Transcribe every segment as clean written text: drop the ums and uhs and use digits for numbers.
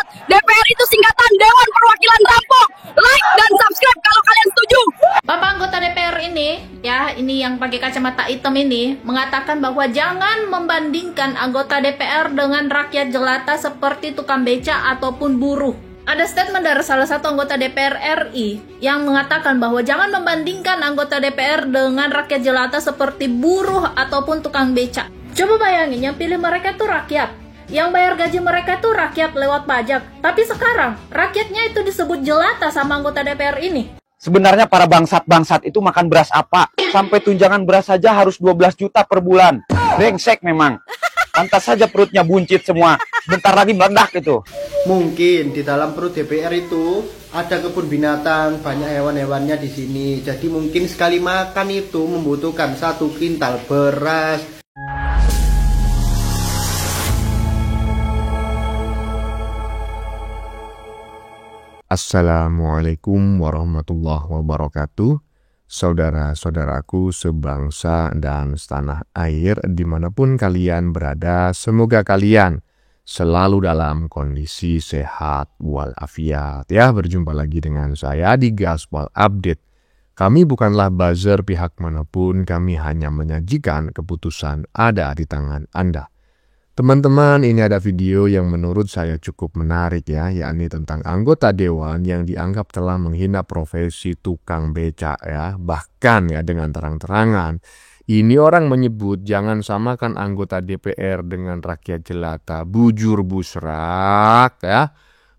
rakyat. DPR itu singkatan Dewan Perwakilan Rampok. Like dan subscribe kalau kalian setuju. Bapak anggota DPR ini, ya, ini yang pakai kacamata hitam ini, mengatakan bahwa jangan membandingkan anggota DPR dengan rakyat jelata seperti tukang beca ataupun buruh. Ada statement dari salah satu anggota DPR RI yang mengatakan bahwa jangan membandingkan anggota DPR dengan rakyat jelata seperti buruh ataupun tukang beca. Coba bayangin, yang pilih mereka tuh rakyat. Yang bayar gaji mereka tuh rakyat lewat pajak. Tapi sekarang, rakyatnya itu disebut jelata sama anggota DPR ini. Sebenarnya para bangsat-bangsat itu makan beras apa? Sampai tunjangan beras saja harus 12 juta per bulan. Brengsek memang. Pantas saja perutnya buncit semua. Bentar lagi meledak itu. Mungkin di dalam perut DPR itu ada kebun binatang, banyak hewan-hewannya di sini. Jadi mungkin sekali makan itu membutuhkan 1 kintal beras. Assalamualaikum warahmatullahi wabarakatuh. Saudara-saudaraku sebangsa dan setanah air dimanapun kalian berada, semoga kalian selalu dalam kondisi sehat walafiat. Ya, berjumpa lagi dengan saya di Gaspol Update. Kami bukanlah buzzer pihak manapun, kami hanya menyajikan keputusan ada di tangan Anda. Teman-teman, ini ada video yang menurut saya cukup menarik ya, yakni tentang anggota dewan yang dianggap telah menghina profesi tukang becak ya. Bahkan ya dengan terang-terangan, ini orang menyebut jangan samakan anggota DPR dengan rakyat jelata, bujur busrak ya.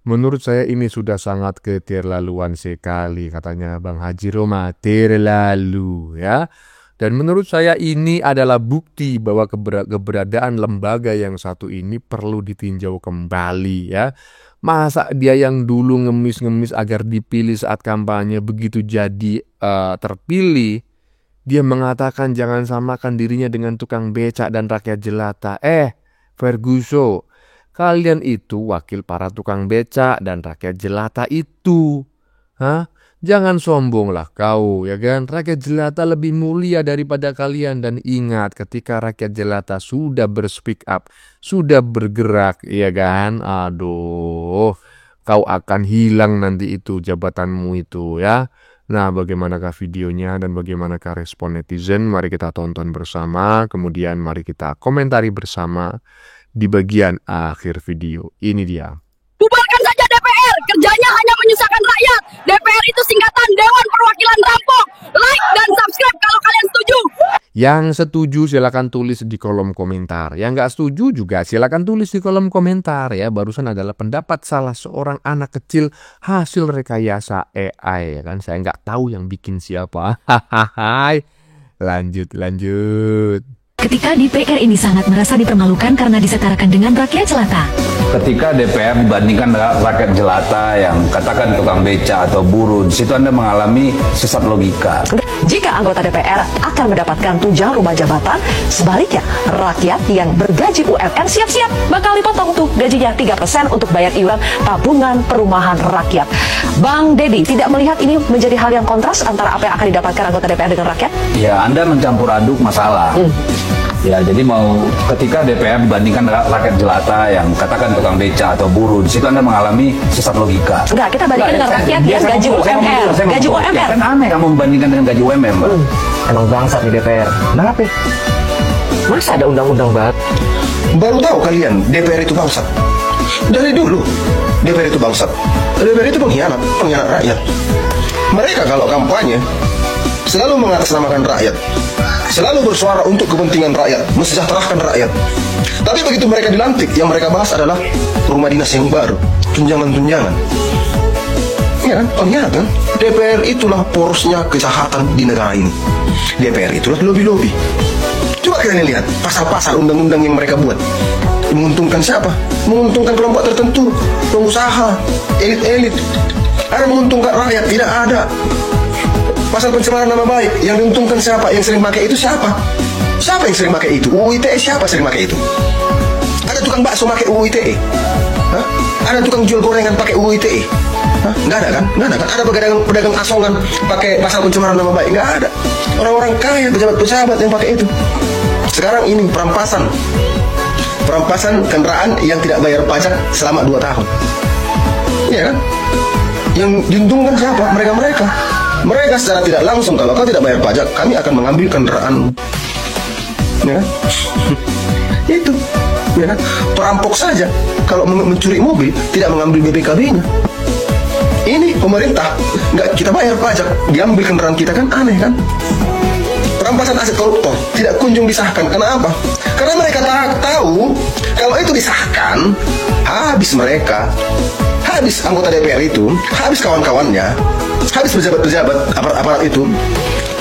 Menurut saya ini sudah sangat keterlaluan sekali, katanya Bang Haji Roma, terlalu ya. Dan menurut saya ini adalah bukti bahwa keberadaan lembaga yang satu ini perlu ditinjau kembali ya. Masa dia yang dulu ngemis-ngemis agar dipilih saat kampanye begitu jadi terpilih, dia mengatakan jangan samakan dirinya dengan tukang becak dan rakyat jelata. Ferguson, kalian itu wakil para tukang becak dan rakyat jelata itu. Jangan sombonglah kau, ya kan? Rakyat jelata lebih mulia daripada kalian. Dan ingat, ketika rakyat jelata sudah berspeak up, sudah bergerak, ya kan? Aduh, kau akan hilang nanti itu jabatanmu itu, ya. Nah, bagaimanakah videonya dan bagaimanakah respon netizen? Mari kita tonton bersama, kemudian mari kita komentari bersama di bagian akhir video. Ini dia. Bubarkan saja DPR, kerjanya hanya menyusahkan rakyat. DPR itu singkatan Dewan Perwakilan Rampok. Like dan subscribe kalau kalian setuju. Yang setuju silakan tulis di kolom komentar. Yang nggak setuju juga silakan tulis di kolom komentar ya. Barusan adalah pendapat salah seorang anak kecil hasil rekayasa AI ya kan. Saya nggak tahu yang bikin siapa. Lanjut. Ketika DPR ini sangat merasa dipermalukan karena disetarakan dengan rakyat jelata. Ketika DPR dibandingkan dengan rakyat jelata yang katakan tukang beca atau buruh, di situ Anda mengalami sesat logika. Jika anggota DPR akan mendapatkan tunjangan rumah jabatan, sebaliknya rakyat yang bergaji UMR siap-siap bakal dipotong tuh gajinya 3% untuk bayar iuran tabungan perumahan rakyat. Bang Dedi, tidak melihat ini menjadi hal yang kontras antara apa yang akan didapatkan anggota DPR dengan rakyat? Ya, Anda mencampur aduk masalah. Ya, jadi mau ketika DPR dibandingkan dengan rakyat jelata yang katakan tukang beca atau buruh, di situ Anda mengalami sesat logika. Enggak, kita bandingkan dengan rakyat yang gaji UMR. Gaji UMR. Ya, kan aneh kamu membandingkan dengan gaji UMR, Mbak. Emang bangsat di DPR. Kenapa? Masa ada undang-undang banget? Baru tahu kalian DPR itu bangsat. Dari dulu DPR itu bangsat. DPR itu pengkhianat rakyat. Mereka kalau kampanye selalu mengatasnamakan rakyat, selalu bersuara untuk kepentingan rakyat, mensejahterakan rakyat. Tapi begitu mereka dilantik, yang mereka bahas adalah rumah dinas yang baru, tunjangan-tunjangan. Ya kan? Pengkhianat kan? DPR itulah porosnya kejahatan di negara ini. DPR itulah lobby-lobby. Coba kalian lihat pasal-pasal undang-undang yang mereka buat. Menguntungkan siapa? Menguntungkan kelompok tertentu, pengusaha, elit-elit. Ada menguntungkan rakyat? Tidak ada. Pasal pencemaran nama baik, yang diuntungkan siapa? Yang sering pakai itu siapa? Siapa yang sering pakai itu? UU ITE siapa sering pakai itu? Ada tukang bakso pakai UU ITE? Ada tukang jual gorengan pakai UU ITE? Nggak ada kan? Ada pedagang asongan pakai pasal pencemaran nama baik? Nggak ada. Orang-orang kaya, pejabat-pejabat yang pakai itu. Sekarang ini perampasan perampasan kendaraan yang tidak bayar pajak selama 2 tahun. Iya kan? Yang diuntungkan siapa? Mereka-mereka. Mereka secara tidak langsung, kalau kau tidak bayar pajak, kami akan mengambil kendaraanmu. Ya kan? Itu. Ya kan? Perampok saja kalau mencuri mobil tidak mengambil BPKB-nya. Ini pemerintah nggak kita bayar pajak, diambil kendaraan kita, kan aneh kan? Perampasan aset koruptor tidak kunjung disahkan. Kenapa? Karena mereka tahu kalau itu disahkan, habis mereka, habis anggota DPR itu, habis kawan-kawannya, habis pejabat-pejabat aparat itu.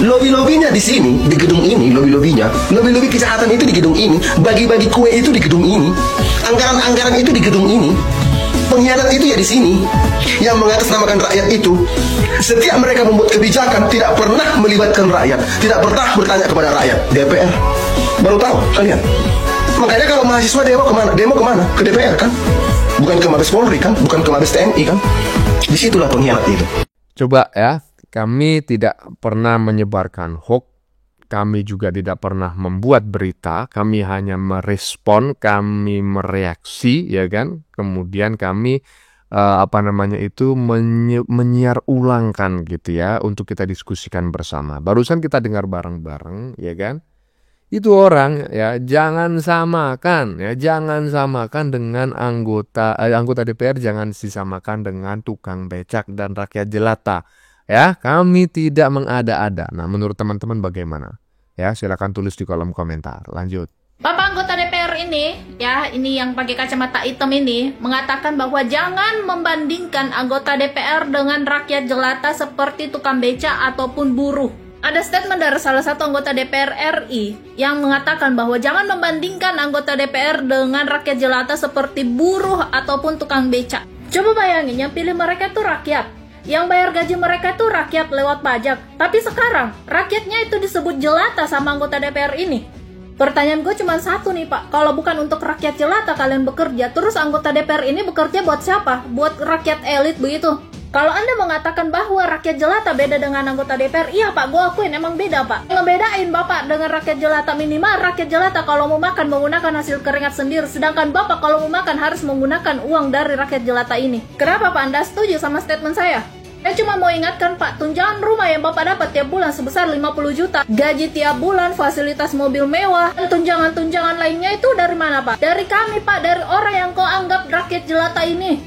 Lobi-lobinya di sini, di gedung ini, lobi-lobi kejahatan itu di gedung ini, bagi-bagi kue itu di gedung ini, anggaran-anggaran itu di gedung ini, pengkhianat itu ya di sini. Yang mengatasnamakan rakyat itu, setiap mereka membuat kebijakan tidak pernah melibatkan rakyat, tidak pernah bertanya kepada rakyat. DPR baru tahu kalian. Makanya kalau mahasiswa demo kemana? Demo kemana? Ke DPR kan? Bukan ke Mabes Polri kan? Bukan ke Mabes TNI kan? Disitulah pengkhianat itu. Coba ya, kami tidak pernah menyebarkan hoax, kami juga tidak pernah membuat berita, kami hanya merespon, kami mereaksi, ya kan? Kemudian kami menyiar ulangkan gitu ya, untuk kita diskusikan bersama. Barusan kita dengar bareng-bareng, ya kan? Itu orang ya, jangan samakan dengan anggota DPR, jangan disamakan dengan tukang becak dan rakyat jelata. Ya, kami tidak mengada-ada. Nah, menurut teman-teman bagaimana? Ya, silakan tulis di kolom komentar. Lanjut. Bapak anggota DPR ini, ya, ini yang pakai kacamata hitam ini, mengatakan bahwa jangan membandingkan anggota DPR dengan rakyat jelata seperti tukang beca ataupun buruh. Ada statement dari salah satu anggota DPR RI yang mengatakan bahwa jangan membandingkan anggota DPR dengan rakyat jelata seperti buruh ataupun tukang beca. Coba bayangin, yang pilih mereka itu rakyat. Yang bayar gaji mereka itu rakyat lewat pajak. Tapi sekarang, rakyatnya itu disebut jelata sama anggota DPR ini. Pertanyaan gue cuma satu nih Pak, kalau bukan untuk rakyat jelata kalian bekerja, terus anggota DPR ini bekerja buat siapa? Buat rakyat elit begitu? Kalau Anda mengatakan bahwa rakyat jelata beda dengan anggota DPR, iya Pak, gue akuin emang beda Pak. Ngebedain Bapak dengan rakyat jelata, minimal rakyat jelata kalau mau makan menggunakan hasil keringat sendiri, sedangkan Bapak kalau mau makan harus menggunakan uang dari rakyat jelata ini. Kenapa Pak Anda setuju sama statement saya? Saya cuma mau ingatkan Pak, tunjangan rumah yang Bapak dapat tiap bulan sebesar 50 juta, gaji tiap bulan, fasilitas mobil mewah, dan tunjangan-tunjangan lainnya itu dari mana Pak? Dari kami Pak, dari orang yang kau anggap rakyat jelata ini.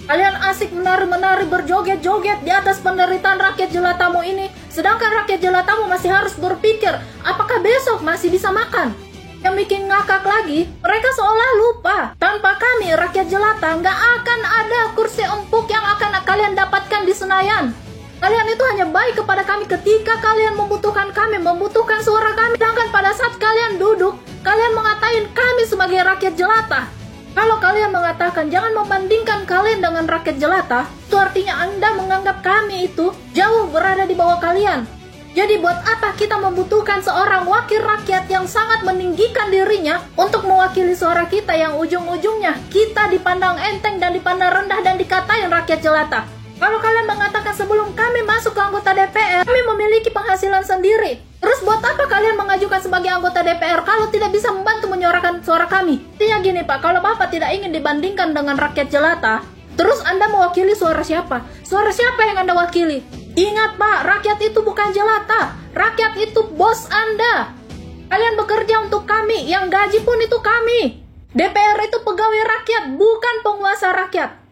Kalian asik menari-menari, berjoget-joget di atas penderitaan rakyat jelatamu ini, sedangkan rakyat jelatamu masih harus berpikir, apakah besok masih bisa makan? Yang bikin ngakak lagi, mereka seolah lupa, tanpa kami rakyat jelata nggak akan ada kursi empuk yang akan kalian dapatkan di Senayan. Kalian itu hanya baik kepada kami ketika kalian membutuhkan kami, membutuhkan suara kami, sedangkan pada saat kalian duduk, kalian mengatain kami sebagai rakyat jelata. Kalau kalian mengatakan jangan membandingkan kalian dengan rakyat jelata, itu artinya Anda menganggap kami itu jauh berada di bawah kalian. Jadi buat apa kita membutuhkan seorang wakil rakyat yang sangat meninggikan dirinya untuk mewakili suara kita yang ujung-ujungnya kita dipandang enteng dan dipandang rendah dan dikatain rakyat jelata. Kalau kalian mengatakan sebelum kami masuk ke anggota DPR, kami memiliki penghasilan sendiri. Terus buat apa kalian mengajukan sebagai anggota DPR kalau tidak bisa membantu menyuarakan suara kami? Intinya gini Pak, kalau Bapak tidak ingin dibandingkan dengan rakyat jelata, terus Anda mewakili suara siapa? Suara siapa yang Anda wakili? Ingat Pak, rakyat itu bukan jelata. Rakyat itu bos Anda. Kalian bekerja untuk kami, yang gaji pun itu kami. DPR itu pegawai rakyat, bukan penguasa rakyat.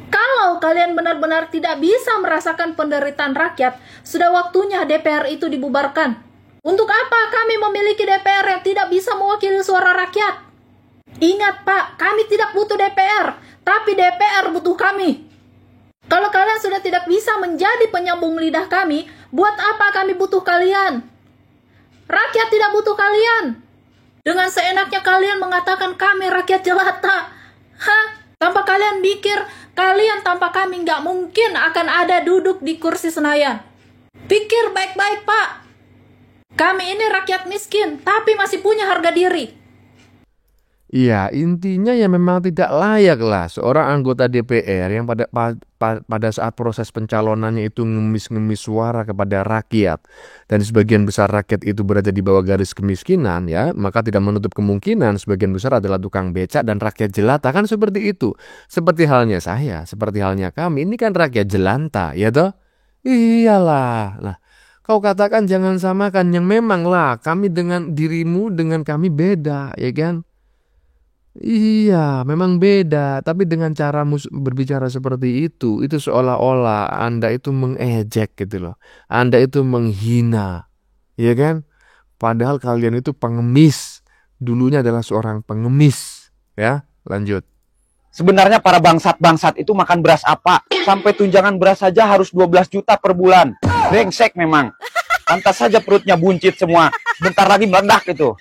Kalau kalian benar-benar tidak bisa merasakan penderitaan rakyat, sudah waktunya DPR itu dibubarkan. Untuk apa kami memiliki DPR yang tidak bisa mewakili suara rakyat? Ingat Pak, kami tidak butuh DPR, tapi DPR butuh kami. Kalau kalian sudah tidak bisa menjadi penyambung lidah kami, buat apa kami butuh kalian? Rakyat tidak butuh kalian. Dengan seenaknya kalian mengatakan kami rakyat jelata. Tanpa kalian mikir, kalian tanpa kami nggak mungkin akan ada duduk di kursi Senayan. Pikir baik-baik Pak. Kami ini rakyat miskin, tapi masih punya harga diri. Iya, intinya ya memang tidak layak lah seorang anggota DPR yang pada saat proses pencalonannya itu ngemis-ngemis suara kepada rakyat dan sebagian besar rakyat itu berada di bawah garis kemiskinan ya, maka tidak menutup kemungkinan sebagian besar adalah tukang becak dan rakyat jelata kan seperti itu. Seperti halnya saya, seperti halnya kami, ini kan rakyat jelanta ya toh? Iyalah. Nah, kau katakan jangan samakan yang memang lah kami dengan dirimu dengan kami beda ya kan? Iya, memang beda, tapi dengan cara berbicara seperti itu seolah-olah Anda itu mengejek gitu loh. Anda itu menghina, ya kan? Padahal kalian itu pengemis. Dulunya adalah seorang pengemis, ya. Lanjut. Sebenarnya para bangsat-bangsat itu makan beras apa? Sampai tunjangan beras saja harus 12 juta per bulan. Brengsek memang. Pantas saja perutnya buncit semua. Bentar lagi meledak itu.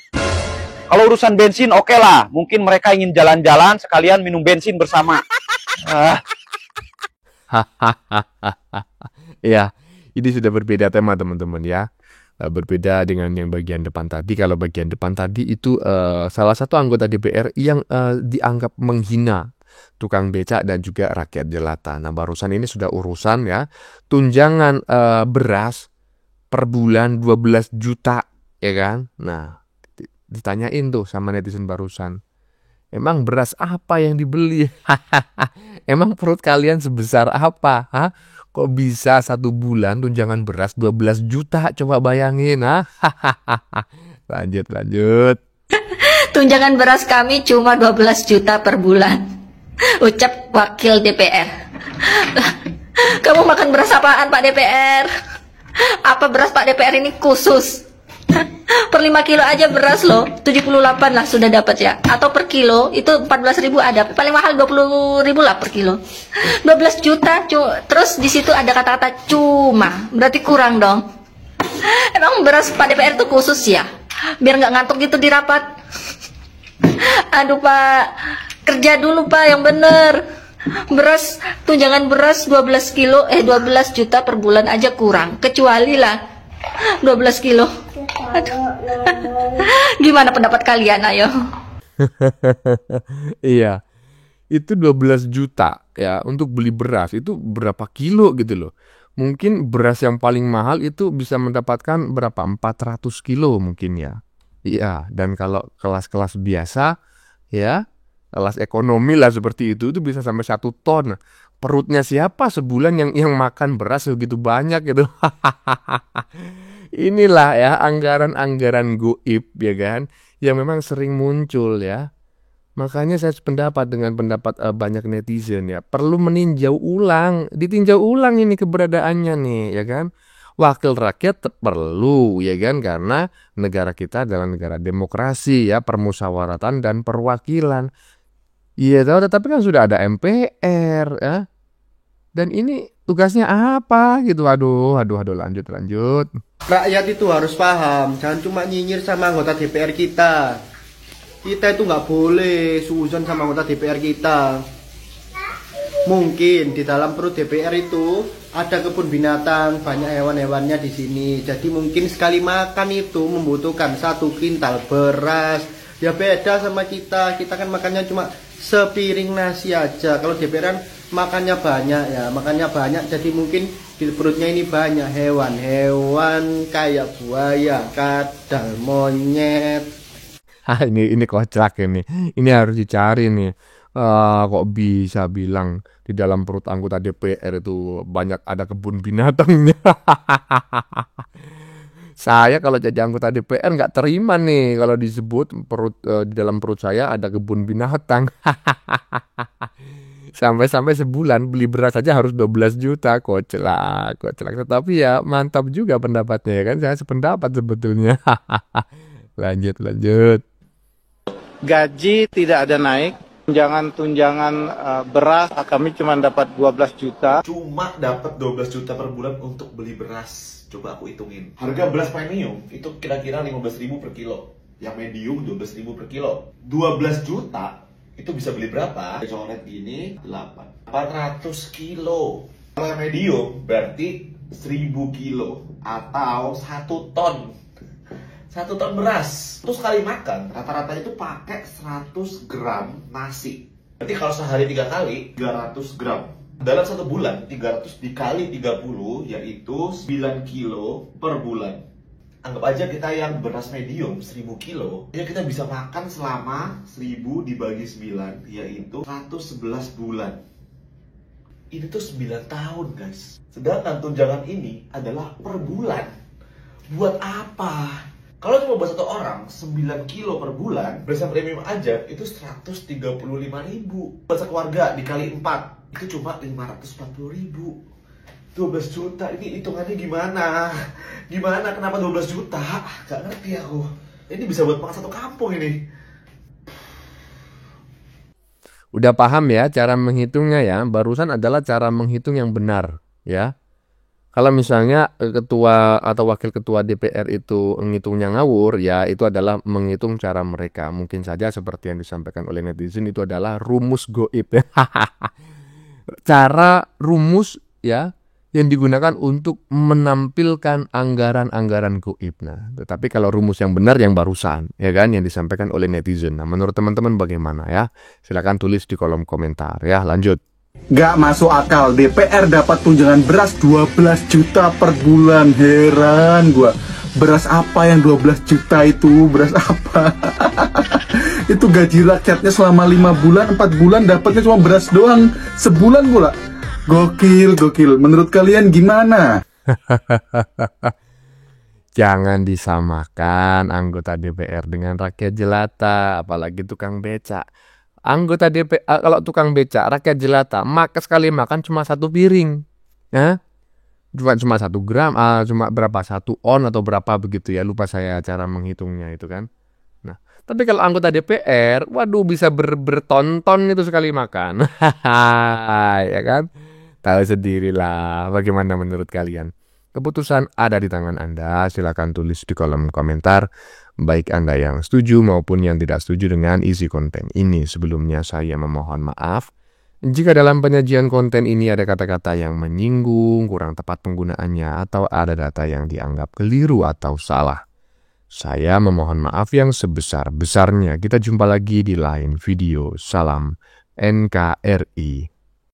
Kalau urusan bensin oke lah. Mungkin mereka ingin jalan-jalan sekalian minum bensin bersama. Ya, ini sudah berbeda tema teman-teman ya. Berbeda dengan yang bagian depan tadi. Kalau bagian depan tadi itu salah satu anggota DPR yang dianggap menghina tukang becak dan juga rakyat jelata. Nah, barusan ini sudah urusan ya. Tunjangan beras per bulan 12 juta, ya kan? Nah, ditanyain tuh sama netizen barusan. Emang beras apa yang dibeli? Emang perut kalian sebesar apa? Hah? Kok bisa 1 bulan tunjangan beras 12 juta? Coba bayangin. Lanjut. Tunjangan beras kami cuma 12 juta per bulan. Ucap wakil DPR. Kamu makan beras apaan Pak DPR? Apa beras Pak DPR ini khusus? Per 5 kilo aja beras loh 78 lah sudah dapat ya. Atau per kilo itu 14.000 ada. Paling mahal 20.000 lah per kilo. 12 juta terus di situ ada kata-kata cuma. Berarti kurang dong. Emang beras Pak DPR itu khusus ya? Biar nggak ngantuk gitu di rapat. Aduh Pak, kerja dulu Pak yang bener. Beras, tunjangan beras 12 juta per bulan aja kurang. Kecuali lah 12 kilo. Aduh. Gimana pendapat kalian, ayo? Iya, itu 12 juta ya untuk beli beras itu berapa kilo gitu loh. Mungkin beras yang paling mahal itu bisa mendapatkan berapa? 400 kilo mungkin ya. Iya, dan kalau kelas-kelas biasa ya, kelas ekonomi lah seperti itu bisa sampai 1 ton. Perutnya siapa sebulan yang makan beras segitu banyak gitu. Inilah ya anggaran-anggaran goib ya kan, yang memang sering muncul ya. Makanya saya sependapat dengan pendapat banyak netizen ya. Perlu ditinjau ulang ini keberadaannya nih ya kan. Wakil rakyat perlu ya kan, karena negara kita adalah negara demokrasi ya, permusyawaratan dan perwakilan. Iya tahu, tetapi kan sudah ada MPR ya. Dan ini tugasnya apa gitu. Aduh, lanjut. Rakyat itu harus paham, jangan cuma nyinyir sama anggota DPR kita. Kita itu nggak boleh suuzon sama anggota DPR kita. Mungkin di dalam perut DPR itu ada kebun binatang, banyak hewan-hewannya di sini. Jadi mungkin sekali makan itu membutuhkan 1 kintal beras. Ya beda sama kita kan makannya cuma sepiring nasi aja. Kalau DPR kan makannya banyak, jadi mungkin di perutnya ini banyak hewan kayak buaya, kadal, monyet. Ini kocak ini harus dicari nih. Kok bisa bilang di dalam perut anggota DPR itu banyak ada kebun binatangnya. Saya kalau jadi anggota DPR nggak terima nih kalau disebut di dalam perut saya ada kebun binatang. Sampai sebulan beli beras saja harus 12 juta. Koclak. Tetapi ya mantap juga pendapatnya ya kan. Saya sependapat sebetulnya. Lanjut. Gaji tidak ada naik. Tunjangan beras kami cuma dapat 12 juta. Cuma dapat 12 juta per bulan untuk beli beras. Coba aku hitungin. Harga beras premium itu kira-kira 15.000 per kilo. Yang medium 12.000 per kilo. 12 juta itu bisa beli berapa? Coret gini 400 kilo. Kalau yang medium berarti 1.000 kilo atau 1 ton. 1 1 ton beras. Terus sekali makan, rata-rata itu pakai 100 gram nasi. Berarti kalau sehari 3 kali, 300 gram. Dalam 1 bulan, 300 dikali 30, yaitu 9 kilo per bulan. Anggap aja kita yang beras medium 1000 kilo, ya kita bisa makan selama 1000 dibagi 9, yaitu 111 bulan. Ini tuh 9 tahun guys. Sedangkan tunjangan ini adalah per bulan. Buat apa? Kalau cuma buat 1 orang 9 kilo per bulan, beras yang premium aja itu 135.000. Buat sekeluarga dikali 4 itu cuma 540.000. 12 juta, ini hitungannya gimana? Gimana? Kenapa 12 juta? Gak ngerti aku. Ini bisa buat makan 1 kampung ini. Udah paham ya cara menghitungnya ya? Barusan adalah cara menghitung yang benar ya. Kalau misalnya ketua atau wakil ketua DPR itu menghitungnya ngawur, ya itu adalah menghitung cara mereka. Mungkin saja seperti yang disampaikan oleh netizen itu adalah rumus goib. Cara rumus ya yang digunakan untuk menampilkan anggaran-anggaran goib. Nah, tetapi kalau rumus yang benar yang barusan, ya kan, yang disampaikan oleh netizen. Nah, menurut teman-teman bagaimana ya? Silakan tulis di kolom komentar ya. Lanjut. Gak masuk akal, DPR dapat tunjangan beras 12 juta per bulan. Heran gua. Beras apa yang 12 juta itu? Beras apa? Itu gaji rakyatnya selama 5 bulan, 4 bulan dapatnya cuma beras doang. Sebulan pula. Gokil, gokil. Menurut kalian gimana? Jangan disamakan anggota DPR dengan rakyat jelata, apalagi tukang becak. Anggota DPR, kalau tukang becak, rakyat jelata, sekali makan cuma 1 piring. Ya? Cuma 1 gram, cuma berapa, 1 on atau berapa begitu ya, lupa saya cara menghitungnya itu kan. Nah, tapi kalau anggota DPR, waduh bisa bertonton itu sekali makan. Ya kan? Tahu sendirilah bagaimana menurut kalian. Keputusan ada di tangan Anda, silakan tulis di kolom komentar. Baik Anda yang setuju maupun yang tidak setuju dengan isi konten ini. Sebelumnya saya memohon maaf jika dalam penyajian konten ini ada kata-kata yang menyinggung, kurang tepat penggunaannya, atau ada data yang dianggap keliru atau salah. Saya memohon maaf yang sebesar-besarnya. Kita jumpa lagi di lain video. Salam NKRI.